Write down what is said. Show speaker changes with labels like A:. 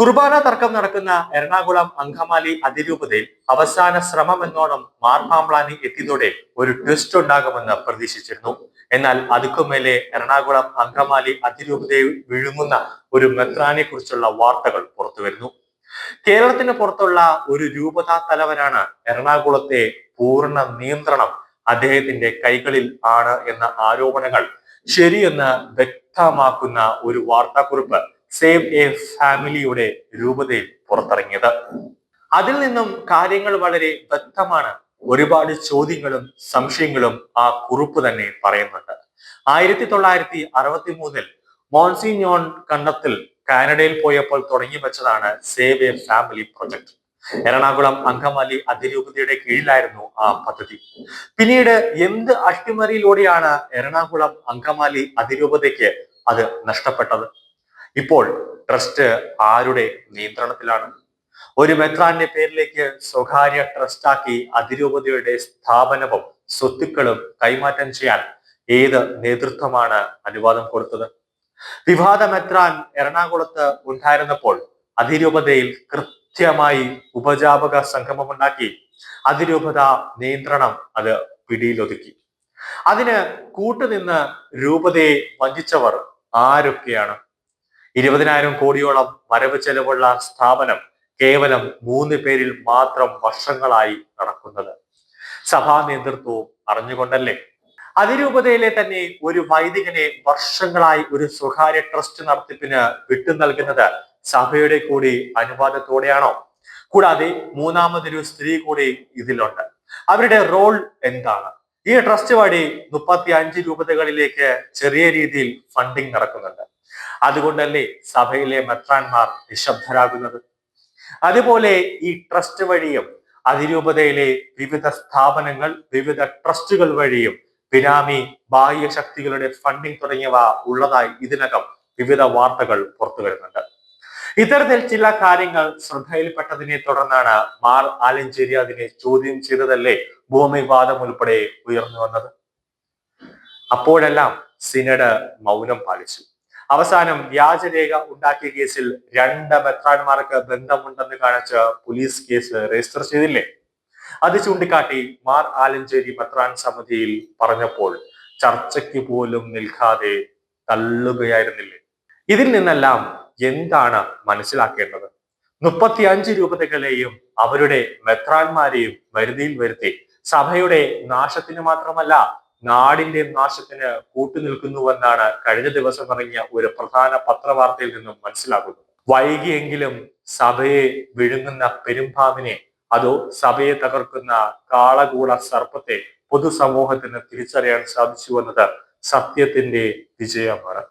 A: കുർബാന തർക്കം നടക്കുന്ന എറണാകുളം അങ്കമാലി അതിരൂപതയിൽ അവസാന ശ്രമം എന്നോണം മാർപ്പാമ്പ്ലാനി എത്തിയതോടെ ഒരു ട്വിസ്റ്റ് ഉണ്ടാകുമെന്ന് പ്രതീക്ഷിച്ചിരുന്നു. എന്നാൽ അതുക്കുമേലെ എറണാകുളം അങ്കമാലി അതിരൂപതയെ വിഴുങ്ങുന്ന ഒരു മെത്രാനെ കുറിച്ചുള്ള വാർത്തകൾ പുറത്തുവരുന്നു. കേരളത്തിന് പുറത്തുള്ള ഒരു രൂപതാ തലവനാണ് എറണാകുളത്തെ പൂർണ്ണ നിയന്ത്രണം അദ്ദേഹത്തിന്റെ കൈകളിൽ ആണ് എന്ന ആരോപണങ്ങൾ ശരിയെന്ന് വ്യക്തമാക്കുന്ന ഒരു വാർത്താക്കുറിപ്പ് സേവ് എ ഫാമിലിയുടെ രൂപതയിൽ പുറത്തിറങ്ങിയത്. അതിൽ നിന്നും കാര്യങ്ങൾ വളരെ വ്യക്തമാണ്. ഒരുപാട് ചോദ്യങ്ങളും സംശയങ്ങളും ആ കുറിപ്പ് തന്നെ പറയുന്നുണ്ട്. 1963 മോൺസിഞ്ഞോൺ കണ്ടത്തിൽ കാനഡയിൽ പോയപ്പോൾ തുടങ്ങി വെച്ചതാണ് save A family project. Ernakulam Angamaly അതിരൂപതയുടെ കീഴിലായിരുന്നു ആ പദ്ധതി. പിന്നീട് എന്ത് അട്ടിമറിയിലൂടെയാണ് എറണാകുളം അങ്കമാലി അതിരൂപതയ്ക്ക് അത് നഷ്ടപ്പെട്ടത്? ഇപ്പോൾ ട്രസ്റ്റ് ആരുടെ നിയന്ത്രണത്തിലാണ്? ഒരു മെത്രാന്റെ പേരിലേക്ക് സ്വകാര്യ ട്രസ്റ്റാക്കി അതിരൂപതയുടെ സ്ഥാപനവും സ്വത്തുക്കളും കൈമാറ്റം ചെയ്യാൻ ഏത് നേതൃത്വമാണ് അനുവാദം കൊടുത്തത്? വിവാദ മെത്രാൻ എറണാകുളത്ത് ഉണ്ടായിരുന്നപ്പോൾ അതിരൂപതയിൽ കൃത്യമായി ഉപജാപക സംഗമമുണ്ടാക്കി അതിരൂപത നിയന്ത്രണം അത് പിടിയിലൊതുക്കി. അതിന് കൂട്ടുനിന്ന് രൂപതയെ വഞ്ചിച്ചവർ ആരൊക്കെയാണ്? 20,000 കോടിയോളം വരവ് ചെലവുള്ള സ്ഥാപനം കേവലം 3 പേരിൽ മാത്രം വർഷങ്ങളായി നടക്കുന്നത് സഭാ നേതൃത്വവും അറിഞ്ഞുകൊണ്ടല്ലേ? അതിരൂപതയിലെ തന്നെ ഒരു വൈദികനെ വർഷങ്ങളായി ഒരു സ്വകാര്യ ട്രസ്റ്റ് നടത്തിപ്പിന് വിട്ടു നൽകുന്നത് സഭയുടെ കൂടി അനുവാദത്തോടെയാണോ? കൂടാതെ മൂന്നാമതൊരു സ്ത്രീ കൂടി ഇതിലുണ്ട്. അവരുടെ റോൾ എന്താണ്? ഈ ട്രസ്റ്റ് വഴി 35 രൂപതകളിലേക്ക് ചെറിയ രീതിയിൽ ഫണ്ടിങ് നടക്കുന്നുണ്ട്. അതുകൊണ്ടല്ലേ സഭയിലെ മെത്രാന്മാർ നിശബ്ദരാകുന്നത്? അതുപോലെ ഈ ട്രസ്റ്റ് വഴിയും അതിരൂപതയിലെ വിവിധ സ്ഥാപനങ്ങൾ, വിവിധ ട്രസ്റ്റുകൾ വഴിയും ബിനാമി ബാഹ്യ ശക്തികളുടെ ഫണ്ടിങ് തുടങ്ങിയവ ഉള്ളതായി ഇതിനകം വിവിധ വാർത്തകൾ പുറത്തു വരുന്നുണ്ട്. ഇത്തരത്തിൽ ചില കാര്യങ്ങൾ ശ്രദ്ധയിൽപ്പെട്ടതിനെ തുടർന്നാണ് മാർ ആലഞ്ചേരി അതിനെ ചോദ്യം ചെയ്തതല്ലേ ഭൂമിവാദം ഉൾപ്പെടെ ഉയർന്നു വന്നത്. അപ്പോഴെല്ലാം സിനഡ് മൗനം പാലിച്ചു. അവസാനം വ്യാജരേഖ ഉണ്ടാക്കിയ കേസിൽ 2 മെത്രാന്മാർക്ക് ബന്ധമുണ്ടെന്ന് കാണിച്ച് പോലീസ് കേസ് രജിസ്റ്റർ ചെയ്തില്ലേ? അത് ചൂണ്ടിക്കാട്ടി മാർ ആലഞ്ചേരി മെത്രാൻ സമിതിയിൽ പറഞ്ഞപ്പോൾ ചർച്ചയ്ക്ക് പോലും നിൽക്കാതെ തള്ളുകയായിരുന്നില്ലേ? ഇതിൽ നിന്നെല്ലാം എന്താണ് മനസ്സിലാക്കേണ്ടത്? 35 രൂപതകളെയും അവരുടെ മെത്രാന്മാരെയും വരുതിയിൽ വരുത്തി സഭയുടെ നാശത്തിന് മാത്രമല്ല നാടിന്റെ നാശത്തിന് കൂട്ടുനിൽക്കുന്നുവെന്നാണ് കഴിഞ്ഞ ദിവസം ഇറങ്ങിയ ഒരു പ്രധാന പത്രവാർത്തയിൽ നിന്നും മനസ്സിലാക്കുന്നത്. വൈകിയെങ്കിലും സഭയെ വിഴുങ്ങുന്ന പെരുമ്പാമ്പിനെ, അതോ സഭയെ തകർക്കുന്ന കാളകൂട സർപ്പത്തെ പൊതുസമൂഹത്തിന് തിരിച്ചറിയാൻ സാധിച്ചു എന്നത് സത്യത്തിന്റെ വിജയമാണ്.